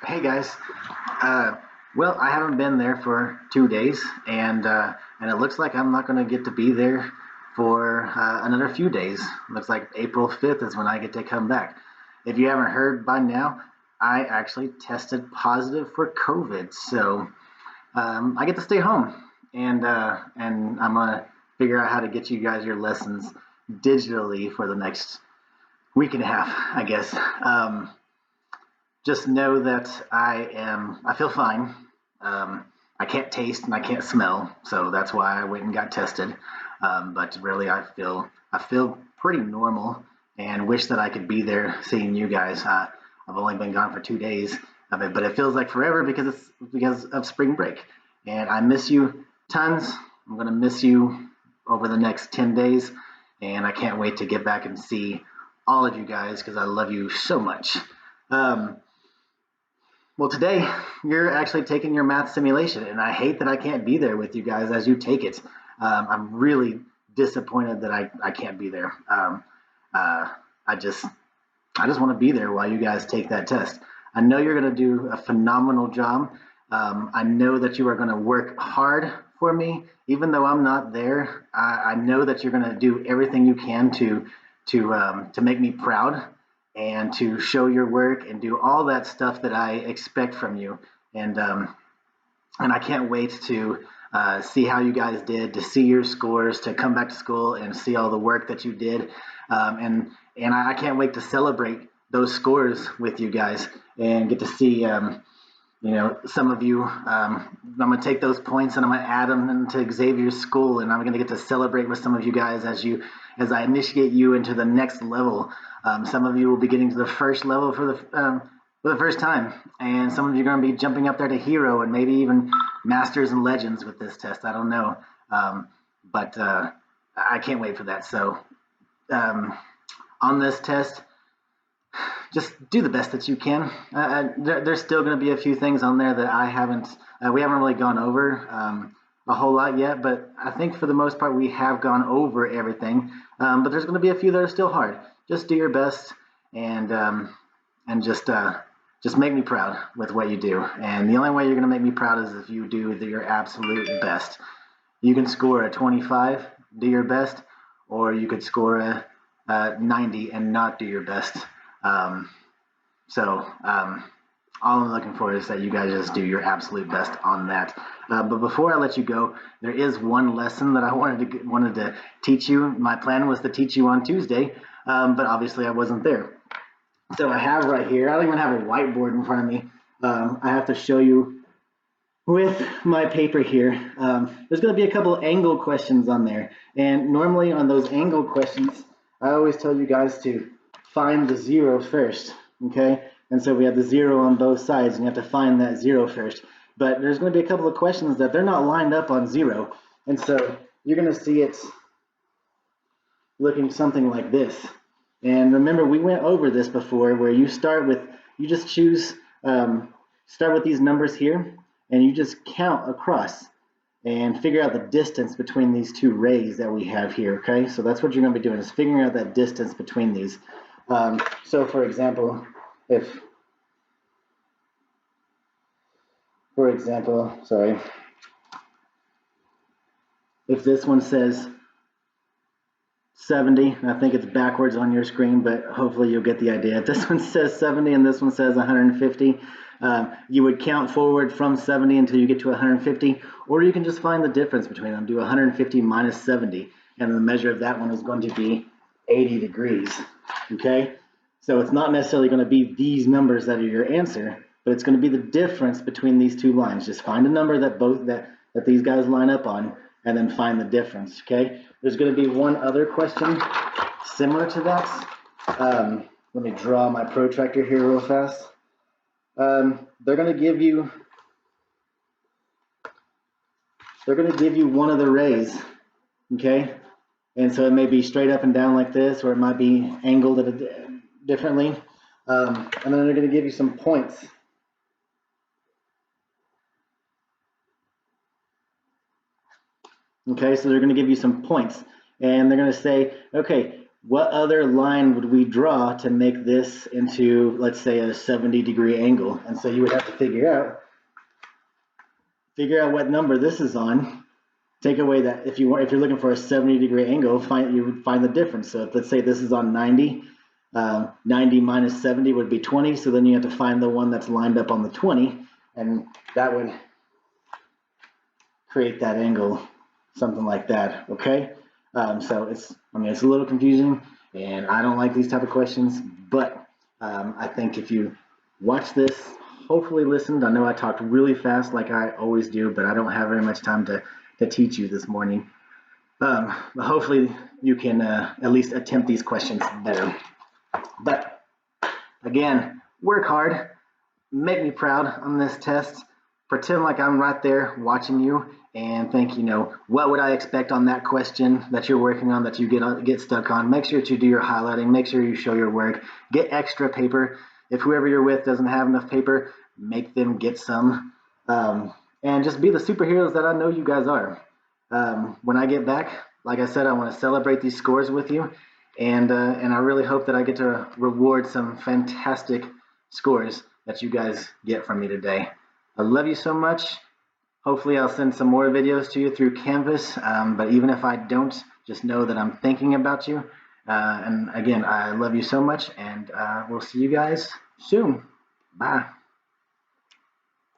Hey guys. Uh, well, I haven't been there for 2 days, and it looks like I'm not going to get to be there for another few days. Looks like April 5th is when I get to come back. If you haven't heard by now, I actually tested positive for COVID, so I get to stay home, and I'm gonna figure out how to get you guys your lessons digitally for the next week and a half, I guess. Just know that I feel fine. I can't taste and I can't smell, so that's why I went and got tested. But really, I feel pretty normal, and wish that I could be there seeing you guys. I've only been gone for 2 days of it, but it feels like forever because of spring break, and I miss you tons. I'm gonna miss you over the next 10 days, and I can't wait to get back and see all of you guys because I love you so much. Um, well, today you're actually taking your math simulation, and I hate that I can't be there with you guys as you take it. I'm really disappointed that I can't be there. Uh, I just I just want to be there while you guys take that test. I know you're going to do a phenomenal job. I know that you are going to work hard for me, even though I'm not there. I know that you're going to do everything you can to make me proud and to show your work and do all that stuff that I expect from you. And and I can't wait to see how you guys did, to see your scores, to come back to school and see all the work that you did, and I can't wait to celebrate those scores with you guys and get to see. Some of you, I'm going to take those points and I'm going to add them into Xavier's school, and I'm going to get to celebrate with some of you guys as I initiate you into the next level. Some of you will be getting to the first level for the first time, and some of you are going to be jumping up there to hero and maybe even masters and legends with this test. I don't know, but I can't wait for that. So um, on this test, just do the best that you can. There's still going to be a few things on there that we haven't really gone over a whole lot yet, but I think for the most part we have gone over everything. But there's going to be a few that are still hard. Just do your best, and just make me proud with what you do. And the only way you're going to make me proud is if you do your absolute best. You can score a 25, do your best, or you could score a 90 and not do your best. Um, so all I'm looking for is that you guys just do your absolute best on that. But before I let you go, there is one lesson that I wanted to teach you. My plan was to teach you on Tuesday, but obviously I wasn't there. So I have right here. I don't even have a whiteboard in front of me. I have to show you with my paper here. There's going to be a couple of angle questions on there, and normally on those angle questions, I always tell you guys to find the zero first. Okay, and so we have the zero on both sides, and you have to find that zero first. But there's going to be a couple of questions that they're not lined up on zero, and so you're going to see it looking something like this. And remember, we went over this before, where you just choose, start with these numbers here, and you just count across and figure out the distance between these two rays that we have here, okay? So that's what you're going to be doing, is figuring out that distance between these. So for example, sorry, if this one says 70, and I think it's backwards on your screen, but hopefully you'll get the idea. If this one says 70 and this one says 150, you would count forward from 70 until you get to 150, or you can just find the difference between them, do 150 minus 70, and the measure of that one is going to be 80 degrees, okay? So it's not necessarily going to be these numbers that are your answer, but it's going to be the difference between these two lines. Just find a number that these guys line up on, and then find the difference, okay? There's going to be one other question similar to that. Let me draw my protractor here real fast. They're going to give you one of the rays, okay? And so it may be straight up and down like this, or it might be angled differently. And then they're going to give you some points. Okay, so they're going to give you some points, and they're going to say, okay, what other line would we draw to make this into, let's say, a 70-degree angle? And so you would have to figure out what number this is on. Take away that if you're looking for a 70-degree angle, you would find the difference. So let's say this is on 90. 90 minus 70 would be 20. So then you have to find the one that's lined up on the 20, and that would create that angle, something like that. Okay. So it's a little confusing, and I don't like these type of questions, but I think if you watch this, hopefully listened. I know I talked really fast like I always do, but I don't have very much time to teach you this morning. But hopefully you can at least attempt these questions better. But again, work hard, make me proud on this test, pretend like I'm right there watching you, and think, what would I expect on that question that you're working on that you get stuck on. Make sure to do your highlighting, make sure you show your work, get extra paper. If whoever you're with doesn't have enough paper, make them get some, and just be the superheroes that I know you guys are. When I get back, like I said, I want to celebrate these scores with you, and I really hope that I get to reward some fantastic scores that you guys get from me today. I love you so much. Hopefully I'll send some more videos to you through Canvas, but even if I don't, just know that I'm thinking about you. And again, I love you so much, and we'll see you guys soon. Bye.